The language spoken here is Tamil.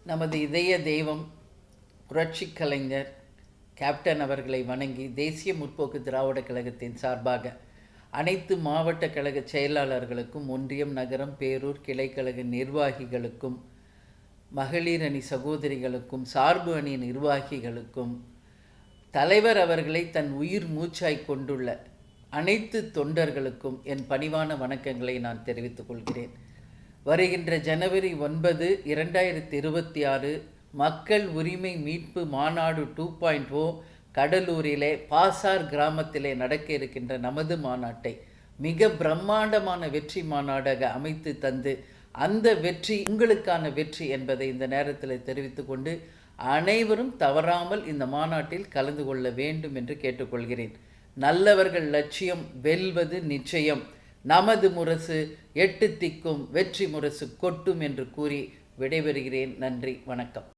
நமது இதய தெய்வம் புரட்சி கலைஞர் கேப்டன் அவர்களை வணங்கி தேசிய முற்போக்கு திராவிட கழகத்தின் சார்பாக அனைத்து மாவட்ட கழக செயலாளர்களுக்கும், ஒன்றியம், நகரம், பேரூர் கிளைக்கழக நிர்வாகிகளுக்கும், மகளிர் அணி சகோதரிகளுக்கும், சார்பு அணி நிர்வாகிகளுக்கும், தலைவர் அவர்களை தன் உயிர் மூச்சாய் கொண்டுள்ள அனைத்து தொண்டர்களுக்கும் என் பணிவான வணக்கங்களை நான் தெரிவித்துக் கொள்கிறேன். வருகின்ற ஜனவரி 9, 2026 மக்கள் உரிமை மீட்பு மாநாடு 2.0 கடலூரிலே பாசார் கிராமத்திலே நடக்க இருக்கின்ற நமது மாநாட்டை மிக பிரம்மாண்டமான வெற்றி மாநாடாக அமைத்து தந்து, அந்த வெற்றி உங்களுக்கான வெற்றி என்பதை இந்த நேரத்தில் தெரிவித்துக் கொண்டு, அனைவரும் தவறாமல் இந்த மாநாட்டில் கலந்து கொள்ள வேண்டும் என்று கேட்டுக்கொள்கிறேன். நல்லவர்கள் லட்சியம் வெல்வது நிச்சயம். நமது முரசு 8 திக்கும் வெற்றி முரசு கொட்டும் என்று கூறி விடைபெறுகிறேன். நன்றி, வணக்கம்.